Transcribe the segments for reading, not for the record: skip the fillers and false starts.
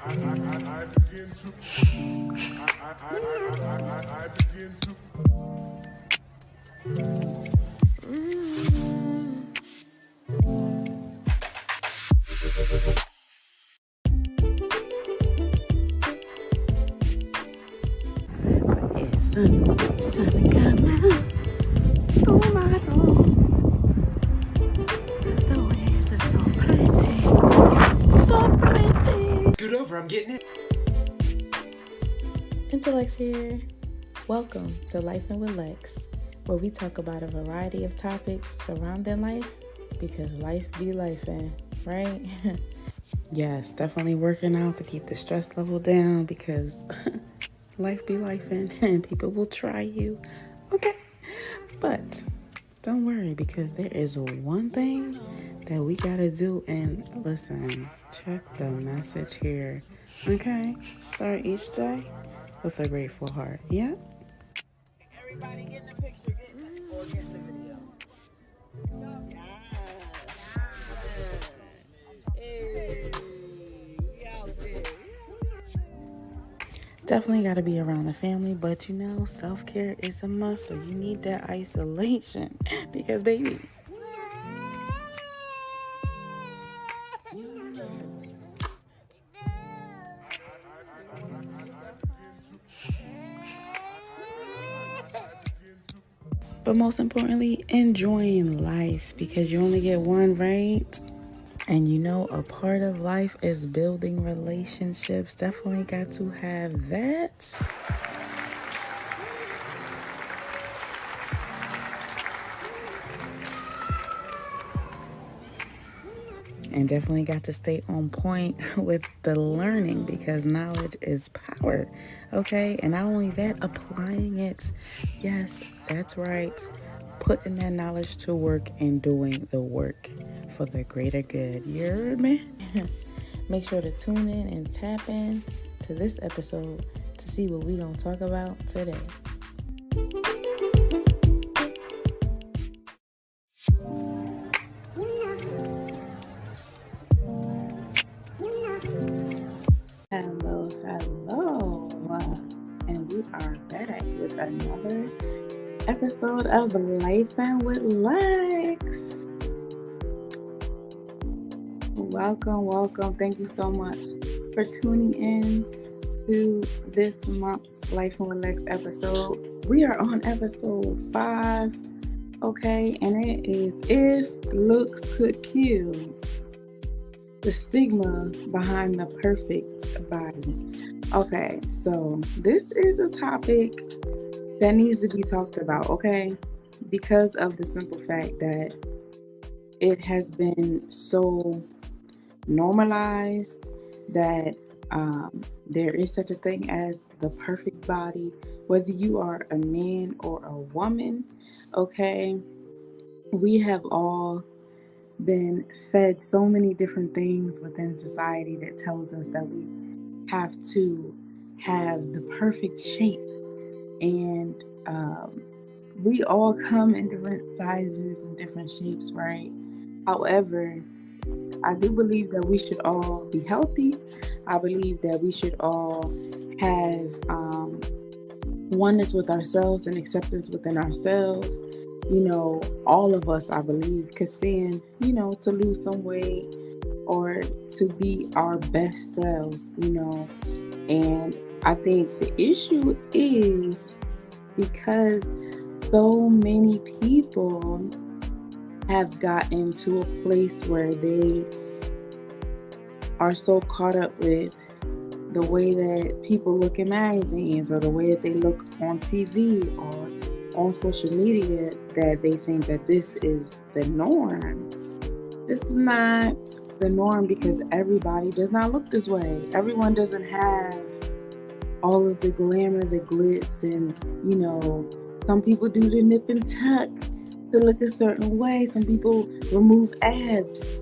I begin to. Sun come out. Oh my God. The waves are so pretty. So pretty. Scoot over, I'm getting it. Intelexx here. Welcome to Lifin with Lex, where we talk about a variety of topics surrounding life because life be lifin', right? Yes, definitely working out to keep the stress level down because life be lifin' and people will try you. Okay. But don't worry because there is one thing that we gotta do, and listen, check the message here. Okay? Start each day with a grateful heart. Yeah? Everybody get in the picture, get in the video. Hey, we out here. Definitely got to be around the family, but you know, self-care is a must, so you need that isolation because, baby, but most importantly, enjoying life because you only get one, right? And you know, a part of life is building relationships. Definitely got to have that. And definitely got to stay on point with the learning because knowledge is power. Okay. And not only that, applying it. Yes, that's right. Putting that knowledge to work and doing the work for the greater good. You heard me? Make sure to tune in and tap in to this episode to see what we're going to talk about today. Hello. And we are back with another episode of Lifin with Lex. Welcome. Thank you so much for tuning in to this month's Lifin with Lex episode. We are on episode 5, okay, and it is If Looks Could Kill. The stigma behind the perfect body. Okay, so this is a topic that needs to be talked about, okay? Because of the simple fact that it has been so normalized that there is such a thing as the perfect body, whether you are a man or a woman, okay? We have all been fed so many different things within society that tells us that we have to have the perfect shape, and we all come in different sizes and different shapes, right? However, I do believe that we should all be healthy. I believe that we should all have oneness with ourselves and acceptance within ourselves. You know, all of us, I believe, could stand, to lose some weight or to be our best selves, And I think the issue is because so many people have gotten to a place where they are so caught up with the way that people look in magazines or the way that they look on TV or on social media that they think that this is the norm. This is not the norm because everybody does not look this way. Everyone doesn't have all of the glamour, the glitz, and some people do the nip and tuck to look a certain way. Some people remove abs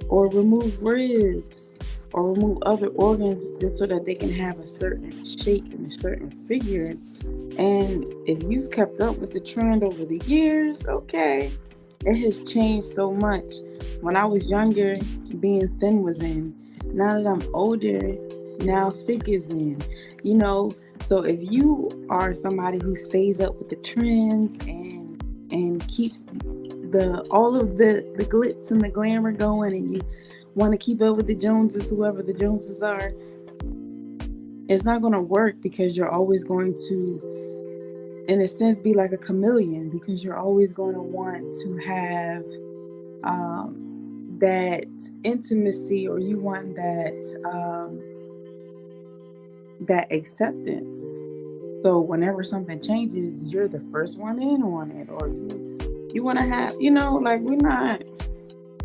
or remove ribs or remove other organs just so that they can have a certain shape and a certain figure. And if you've kept up with the trend over the years, okay, it has changed so much. When I was younger, being thin was in. Now that I'm older, Now sick is in, you know. So if you are somebody who stays up with the trends and keeps the all of the glitz and the glamour going, and you want to keep up with the Joneses, whoever the Joneses are, it's not going to work, because you're always going to, in a sense, be like a chameleon, because you're always going to want to have that intimacy, or you want that acceptance. So whenever something changes, you're the first one in on it. Or if you want to have, like, we're not,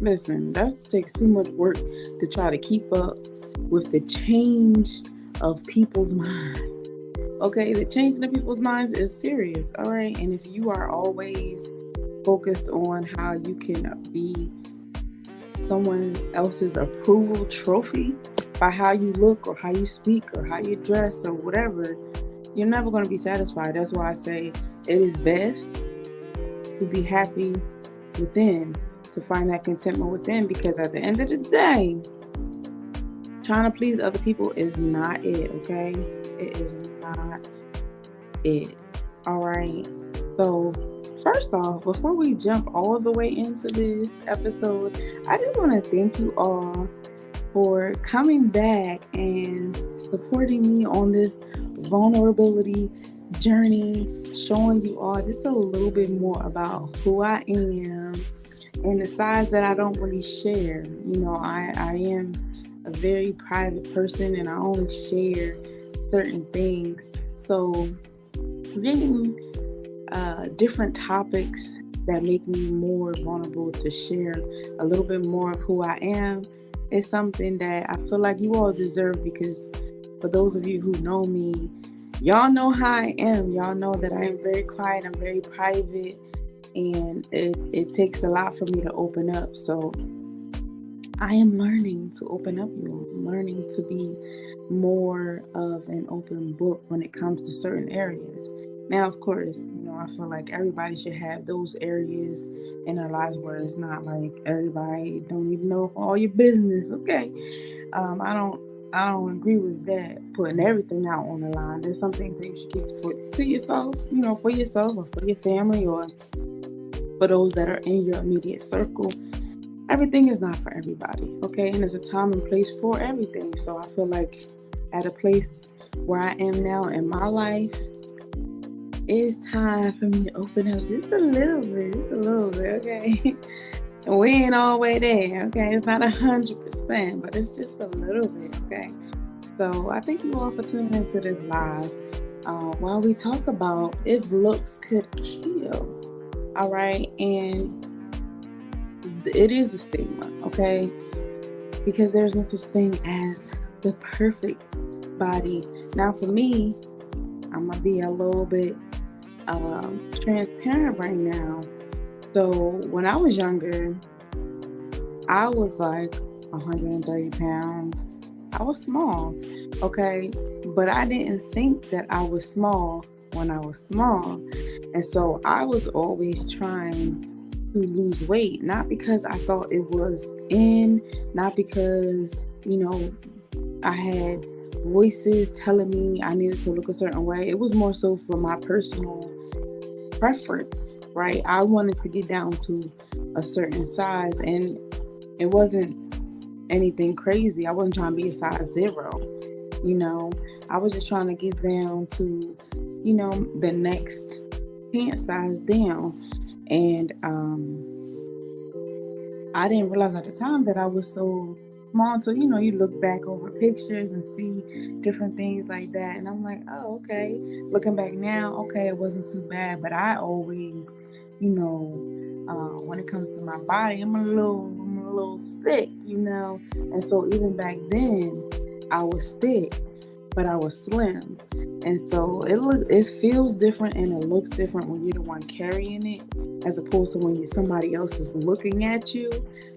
listen, that takes too much work to try to keep up with the change of people's minds. Okay, the changing of people's minds is serious, all right? And if you are always focused on how you can be someone else's approval trophy by how you look or how you speak or how you dress or whatever, you're never going to be satisfied. That's why I say it is best to be happy within, to find that contentment within, because at the end of the day, trying to please other people is not it, okay? It is not it. All right. So first off, before we jump all the way into this episode, I just want to thank you all for coming back and supporting me on this vulnerability journey, showing you all just a little bit more about who I am and the sides that I don't really share. I am a very private person, and I only share certain things. So getting different topics that make me more vulnerable to share a little bit more of who I am is something that I feel like you all deserve, because for those of you who know me, y'all know how I am. Y'all know that I am very quiet, I'm very private, and it takes a lot for me to open up. So I am learning to open up, I'm learning to be more of an open book when it comes to certain areas. Now, of course, I feel like everybody should have those areas in their lives where it's not like everybody don't even know all your business. Okay, I don't agree with that, putting everything out on the line. There's some things that you should keep to yourself, for yourself or for your family or for those that are in your immediate circle. Everything is not for everybody, okay? And there's a time and place for everything. So I feel like at a place where I am now in my life, it's time for me to open up just a little bit, okay? And we ain't all the way there, okay? It's not 100%, but it's just a little bit, okay? So I thank you all for tuning into this live while we talk about if looks could kill, all right? And it is a stigma, okay? Because there's no such thing as the perfect body. Now, for me, I'm gonna be a little bit transparent right now. So when I was younger, I was like 130 pounds. I was small, okay? But I didn't think that I was small when I was small. And so I was always trying to lose weight, not because I thought it was in, not because, I had voices telling me I needed to look a certain way. It was more so for my personal preference, right? I wanted to get down to a certain size, and it wasn't anything crazy. I wasn't trying to be a size 0, I was just trying to get down to, the next pant size down. And I didn't realize at the time that I was so small. So, you look back over pictures and see different things like that. And I'm like, oh, okay. Looking back now, okay, it wasn't too bad. But I always, when it comes to my body, I'm a little thick, And so even back then, I was thick, but I was slim. And so it feels different and it looks different when you're the one carrying it, as opposed to when somebody else is looking at you.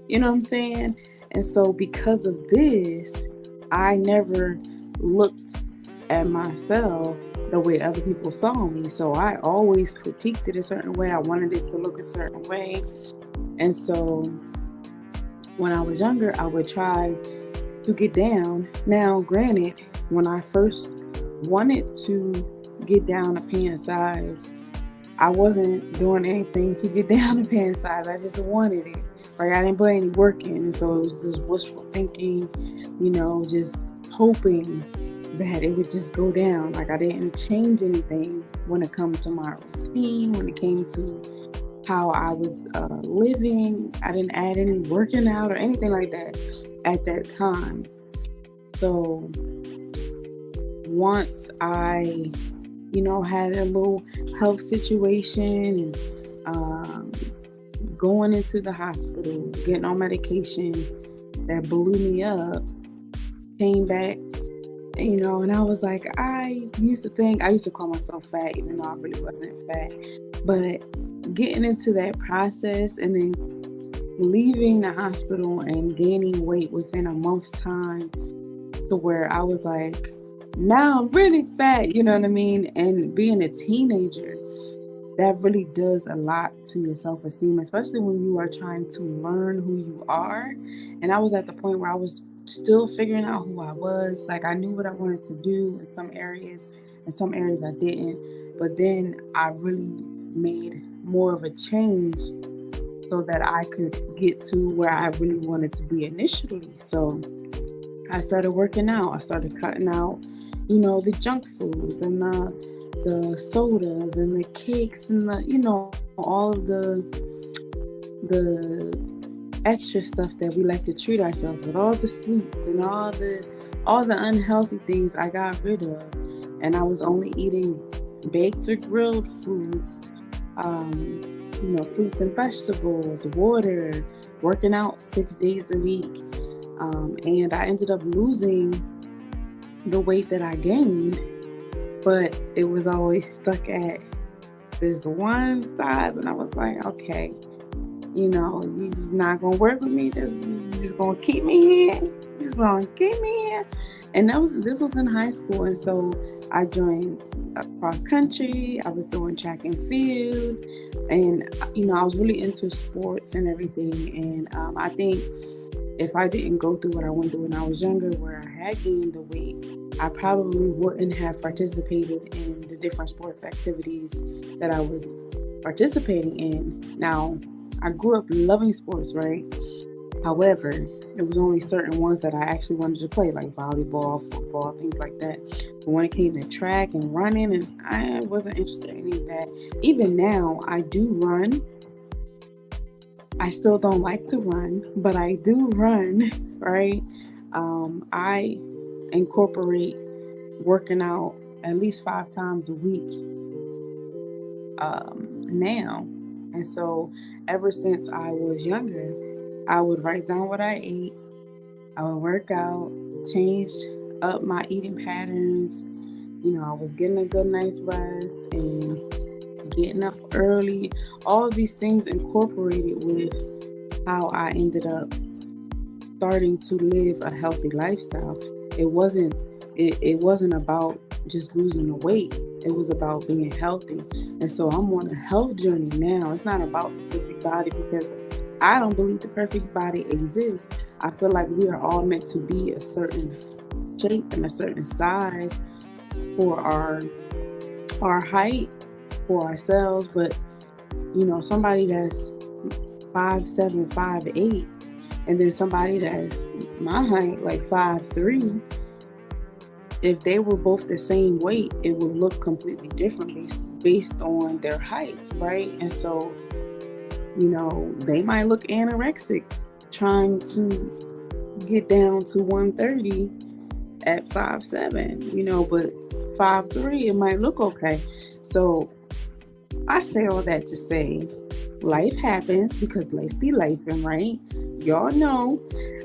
You know what I'm saying? And so because of this, I never looked at myself the way other people saw me. So I always critiqued it a certain way. I wanted it to look a certain way. And so when I was younger, I would try to get down. Now, granted, when I first wanted to get down a pant size, I wasn't doing anything to get down a pant size. I just wanted it. Like, I didn't put any work in. And so it was just wishful thinking, just hoping that it would just go down. Like, I didn't change anything when it comes to my routine, when it came to how I was living. I didn't add any working out or anything like that at that time. So once I, had a little health situation and going into the hospital, getting on medication that blew me up, came back, and I was like, I used to call myself fat, even though I really wasn't fat. But getting into that process and then leaving the hospital and gaining weight within a month's time to where I was like, now I'm really fat, you know what I mean? And being a teenager, that really does a lot to your self-esteem, especially when you are trying to learn who you are. And I was at the point where I was still figuring out who I was. Like, I knew what I wanted to do in some areas I didn't. But then I really made more of a change so that I could get to where I really wanted to be initially. So I started working out. I started cutting out, the junk foods and the sodas and the cakes and all of the extra stuff that we like to treat ourselves with, all the sweets and all the unhealthy things I got rid of. And I was only eating baked or grilled foods, fruits and vegetables, water, working out 6 days a week. And I ended up losing the weight that I gained, but it was always stuck at this one size. And I was like, okay, you just not going to work with me. You just going to keep me here. You just going to keep me here. And this was in high school. And so I joined cross country. I was doing track and field. And, I was really into sports and everything. And I think if I didn't go through what I went through when I was younger, where I had gained the weight, I probably wouldn't have participated in the different sports activities that I was participating in. Now, I grew up loving sports, right? However, it was only certain ones that I actually wanted to play, like volleyball, football, things like that. But when it came to track and running, and I wasn't interested in any of that. Even now, I do run. I still don't like to run, but I do run, right? I incorporate working out at least 5 times a week now. And so ever since I was younger, I would write down what I ate. I would work out, changed up my eating patterns. I was getting a good night's rest and getting up early. All of these things incorporated with how I ended up starting to live a healthy lifestyle. It wasn't about just losing the weight. It was about being healthy. And so I'm on a health journey now. It's not about the perfect body, because I don't believe the perfect body exists. I feel like we are all meant to be a certain shape and a certain size for our height, for ourselves. But somebody that's 5'7", 5'8", and then somebody that's my height, like 5'3", if they were both the same weight, it would look completely different based on their heights, right? And so, they might look anorexic trying to get down to 130 at 5'7", but 5'3", it might look okay. So I say all that to say, life happens, because life be lifing, right? Y'all know,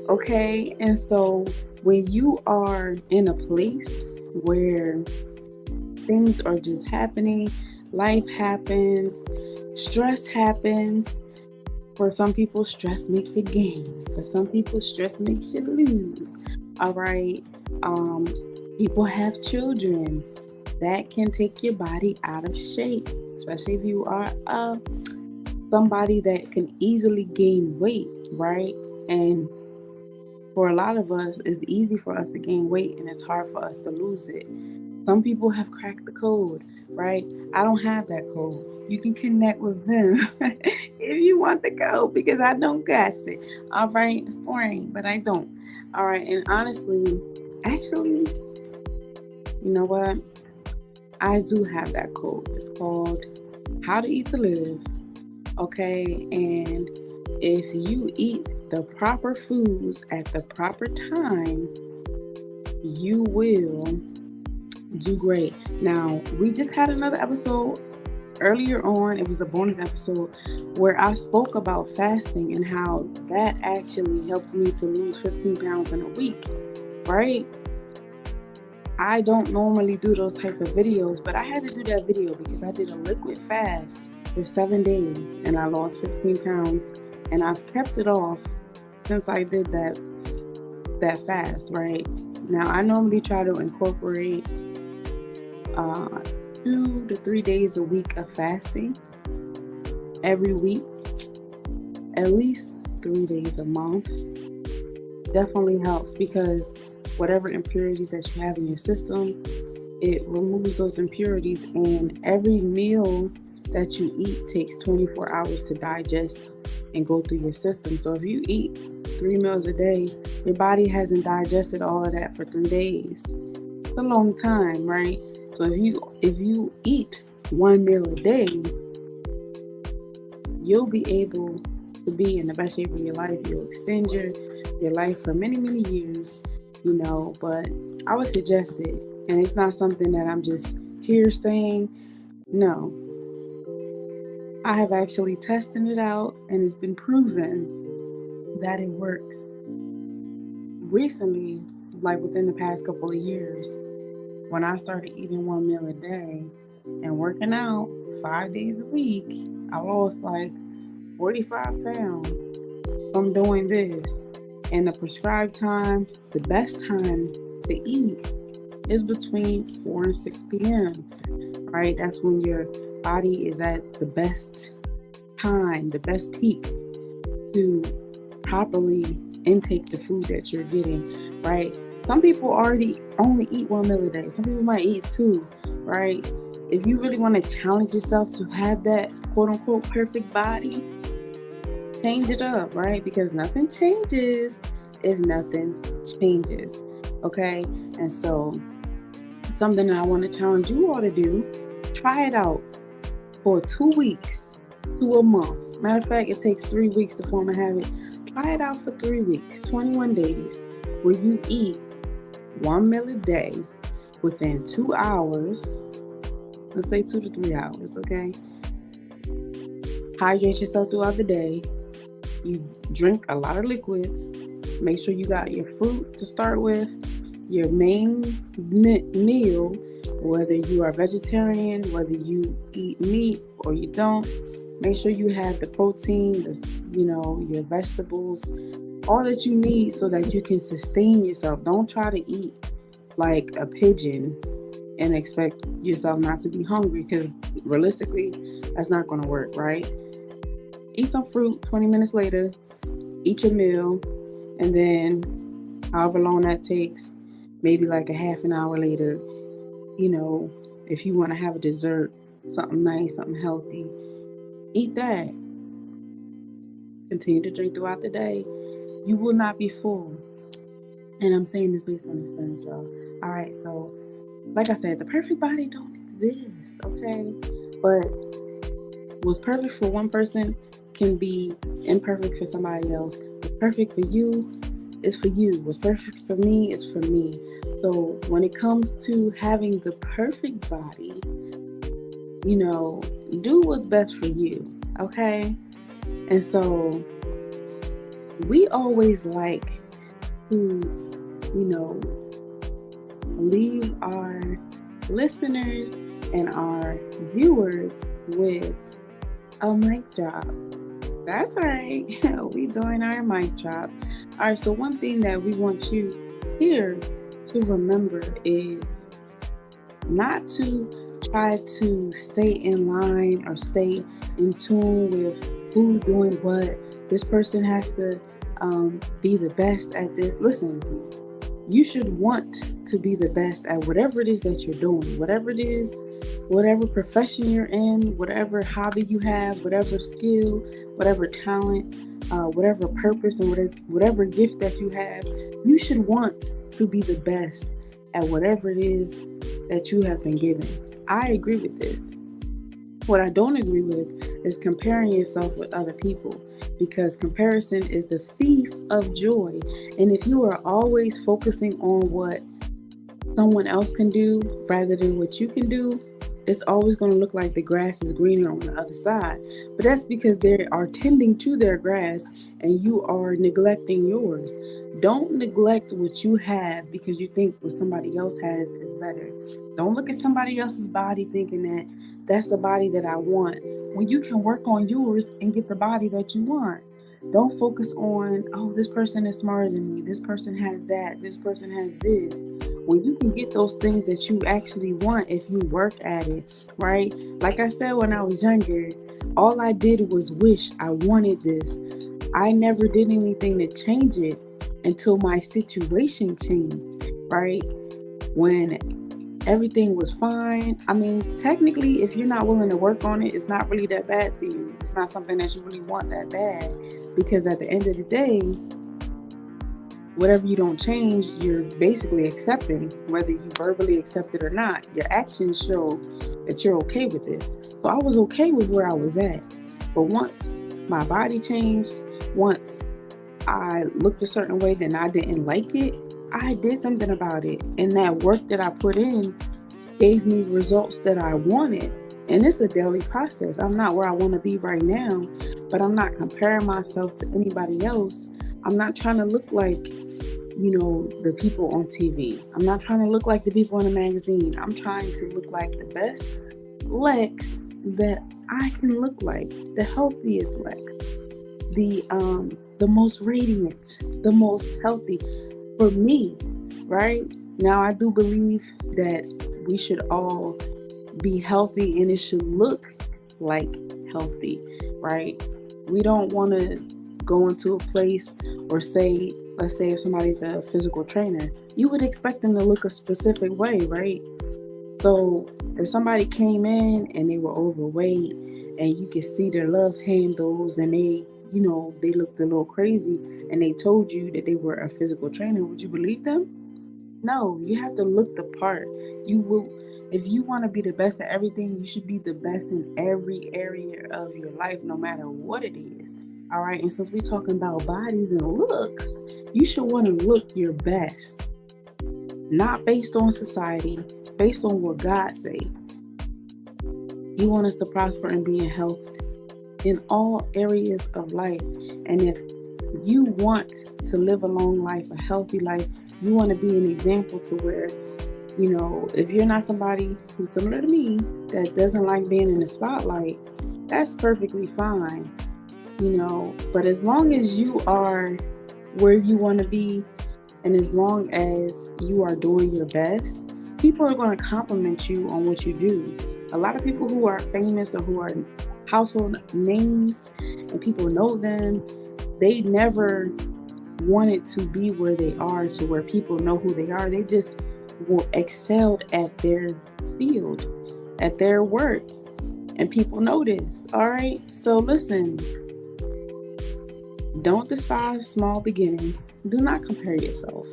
okay? And so when you are in a place where things are just happening, life happens, stress happens. For some people, stress makes you gain. For some people, stress makes you lose. All right. People have children. That can take your body out of shape, especially if you are somebody that can easily gain weight, right? And for a lot of us, it's easy for us to gain weight and it's hard for us to lose it. Some people have cracked the code, right? I don't have that code. You can connect with them if you want the code, because I don't got it. All right, it's boring, but I don't. All right, and honestly, actually, you know what? I do have that code. It's called How to Eat to Live. Okay, and if you eat the proper foods at the proper time, you will do great. Now, we just had another episode earlier on. It was a bonus episode where I spoke about fasting and how that actually helped me to lose 15 pounds in a week, right? I don't normally do those type of videos, but I had to do that video because I did a liquid fast for 7 days and I lost 15 pounds, and I've kept it off since I did that fast, right? Now, I normally try to incorporate 2 to 3 days a week of fasting every week, at least 3 days a month. Definitely helps, because whatever impurities that you have in your system, it removes those impurities, and every meal that you eat takes 24 hours to digest and go through your system. So if you eat 3 meals a day, your body hasn't digested all of that for 3 days. It's a long time, right? So if you eat 1 meal a day, you'll be able to be in the best shape of your life. You'll extend your life for many, many years, but I would suggest it. And it's not something that I'm just here saying. No, I have actually tested it out, and it's been proven that it works. Recently, like within the past couple of years, when I started eating 1 meal a day and working out 5 days a week, I lost like 45 pounds from doing this. And the prescribed time, the best time to eat, is between 4 and 6 p.m., right? That's when your body is at the best time, the best peak to properly intake the food that you're getting, right? Some people already only eat 1 meal a day. Some people might eat 2, right? If you really want to challenge yourself to have that quote unquote perfect body, change it up, right? Because nothing changes if nothing changes, okay? And so something that I want to challenge you all to do, try it out for 2 weeks to a month. Matter of fact, it takes 3 weeks to form a habit. Try it out for 3 weeks, 21 days, where you eat 1 meal a day within 2 hours. Let's say 2 to 3 hours, okay? Hydrate yourself throughout the day. You drink a lot of liquids. Make sure you got your fruit to start with. Your main meal, whether you are vegetarian, whether you eat meat or you don't, make sure you have the protein, your vegetables, all that you need so that you can sustain yourself. Don't try to eat like a pigeon and expect yourself not to be hungry, because realistically, that's not going to work, right? Eat some fruit 20 minutes later, eat your meal, and then however long that takes, maybe like a half an hour later, if you want to have a dessert, something nice, something healthy, eat that. Continue to drink throughout the day. You will not be full. And I'm saying this based on experience, y'all. All right, so like I said, the perfect body don't exist, okay? But what's perfect for one person can be imperfect for somebody else. What's perfect for you is for you. What's perfect for me is for me. So when it comes to having the perfect body, do what's best for you, okay? And so we always like to, leave our listeners and our viewers with a mic drop. That's right. We doing our mic drop. All right. So one thing that we want you here to remember is not to try to stay in line or stay in tune with who's doing what. This person has to be the best at this. Listen, you should want to be the best at whatever it is that you're doing, whatever it is, whatever profession you're in, whatever hobby you have, whatever skill, whatever talent, whatever purpose, and whatever gift that you have. You should want to be the best at whatever it is that you have been given. I agree with this. What I don't agree with is comparing yourself with other people, because comparison is the thief of joy. And if you are always focusing on what someone else can do rather than what you can do, it's always going to look like the grass is greener on the other side. But that's because they are tending to their grass and you are neglecting yours. Don't neglect what you have because you think what somebody else has is better. Don't look at somebody else's body thinking that that's the body that I want, when you can work on yours and get the body that you want. Don't focus on, oh, this person is smarter than me, this person has that, this person has this. When you can get those things that you actually want if you work at it, right? Like I said, when I was younger, all I did was wish I wanted this. I never did anything to change it until my situation changed, right? When everything was fine. I mean, technically, if you're not willing to work on it, it's not really that bad to you. It's not something that you really want that bad, because at the end of the day, whatever you don't change, you're basically accepting, whether you verbally accept it or not. Your actions show that you're okay with this. So I was okay with where I was at. But once my body changed, once I looked a certain way, then I didn't like it, I did something about it. And that work that I put in gave me results that I wanted. And it's a daily process. I'm not where I want to be right now, but I'm not comparing myself to anybody else. I'm not trying to look like, the people on TV. I'm not trying to look like the people in the magazine. I'm trying to look like the best Lex that I can look like, the healthiest Lex, the most radiant, the most healthy for me, right? Now, I do believe that we should all be healthy and it should look like healthy, right? We don't want to go into a place or say, let's say if somebody's a physical trainer, you would expect them to look a specific way, right? So if somebody came in and they were overweight and you could see their love handles and they looked a little crazy and they told you that they were a physical trainer, would you believe them? No, you have to look the part. If you want to be the best at everything, you should be the best in every area of your life, no matter what it is. All right. And since we're talking about bodies and looks, you should want to look your best, not based on society, based on what God say. He wants us to prosper and be in health in all areas of life. And if you want to live a long life, a healthy life, you want to be an example to where, if you're not somebody who's similar to me that doesn't like being in the spotlight, that's perfectly fine, but as long as you are where you want to be, and as long as you are doing your best, people are going to compliment you on what you do. A lot of people who are famous or who are household names and people know them, they never wanted to be where they are, to where people know who they are. They just excelled at their field, at their work, and people know this. All right, so listen, don't despise small beginnings. Do not compare yourself,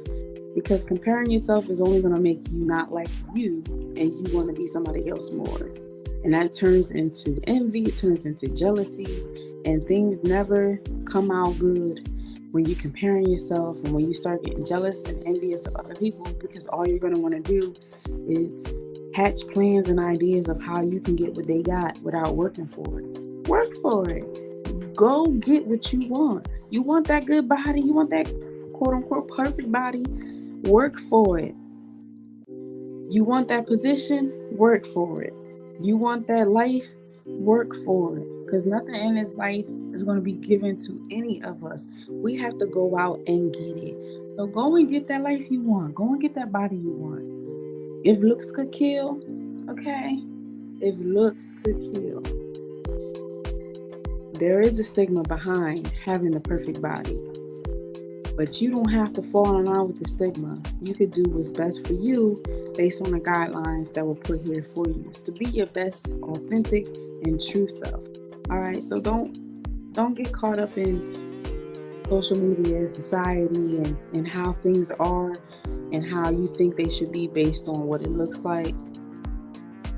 because comparing yourself is only going to make you not like you, and you want to be somebody else more. And that turns into envy, it turns into jealousy, and things never come out good when you're comparing yourself and when you start getting jealous and envious of other people, because all you're going to want to do is hatch plans and ideas of how you can get what they got without working for it. Work for it. Go get what you want. You want that good body, you want that quote unquote perfect body, work for it. You want that position, work for it. You want that life, work for it. Because nothing in this life is going to be given to any of us. We have to go out and get it. So go and get that life you want. Go and get that body you want. If looks could kill, okay. If looks could kill. There is a stigma behind having the perfect body. But you don't have to fall in line with the stigma. You could do what's best for you based on the guidelines that were put here for you to be your best, authentic, and true self. All right, so don't get caught up in social media, society, and how things are and how you think they should be based on what it looks like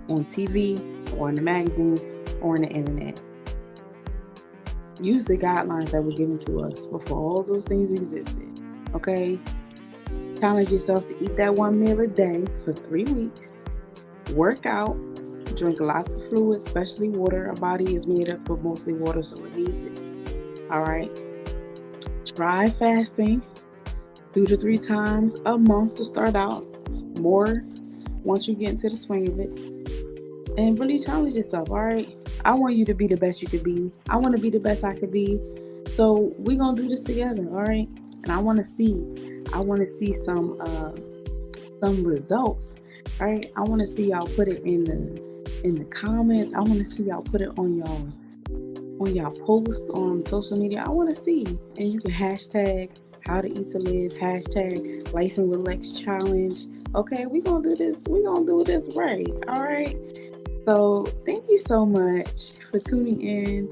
on TV or in the magazines or on the internet. Use the guidelines that were given to us before all those things existed. Okay? Challenge yourself to eat that one meal a day for 3 weeks. Work out. Drink lots of fluids, especially water. Our body is made up of mostly water, so it needs it. All right? Try fasting 2 to 3 times a month to start out. More once you get into the swing of it. And really challenge yourself, all right? I want you to be the best you could be. I want to be the best I could be. So we're going to do this together, all right? And I want to see some results, all right? I want to see y'all put it in the comments. I want to see y'all put it on y'all posts on social media. I want to see. And you can hashtag how to eat to live, hashtag Lifin with Lex challenge. Okay, we're going to do this. We're going to do this right, all right? So thank you so much for tuning in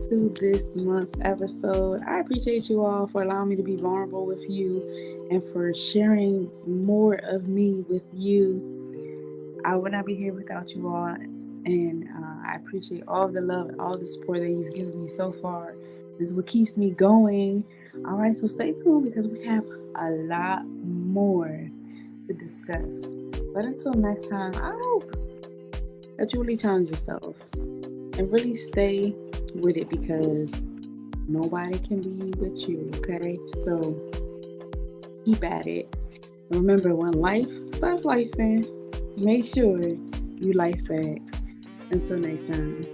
to this month's episode. I appreciate you all for allowing me to be vulnerable with you and for sharing more of me with you. I would not be here without you all. And I appreciate all the love and all the support that you've given me so far. This is what keeps me going. All right, so stay tuned because we have a lot more to discuss. But until next time, I hope that you really challenge yourself and really stay with it because nobody can be with you, okay? So keep at it. And remember, when life starts lifing, make sure you life back. Until next time.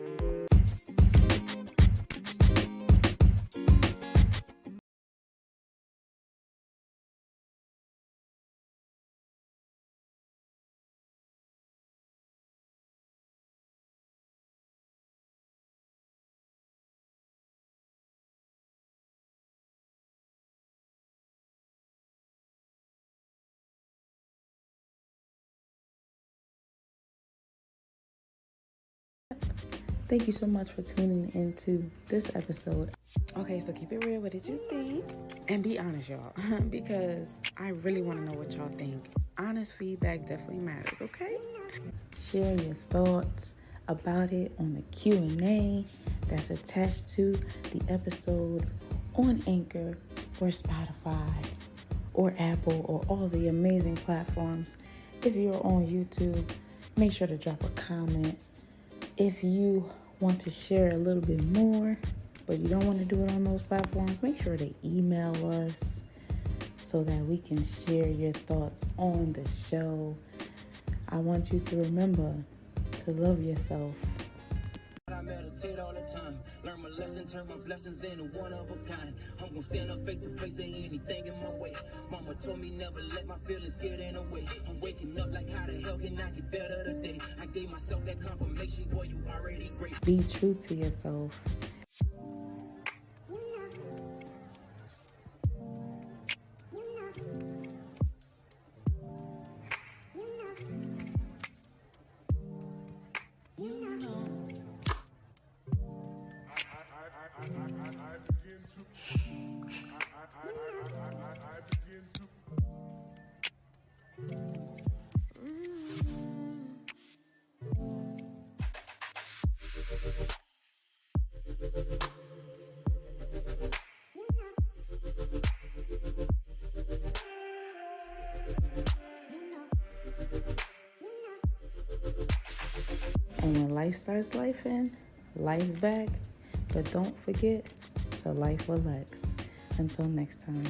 Thank you so much for tuning into this episode. Okay, so keep it real. What did you think? And be honest, y'all, because I really want to know what y'all think. Honest feedback definitely matters, okay? Share your thoughts about it on the Q&A that's attached to the episode on Anchor or Spotify or Apple or all the amazing platforms. If you're on YouTube, make sure to drop a comment. If you want to share a little bit more, but you don't want to do it on those platforms, make sure to email us so that we can share your thoughts on the show. I want you to remember to love yourself. I meditate all the time, learn my lesson, turn my blessings into one of a kind. I'm gonna stand up face to face, there ain't anything in my way. Mama told me never let my feelings get in the way. I'm waking up like how the hell can I get better today? I gave myself that confirmation, boy, you already great. Be true to yourself. And when life starts lifing, life back. But don't forget to life with Lex. Until next time.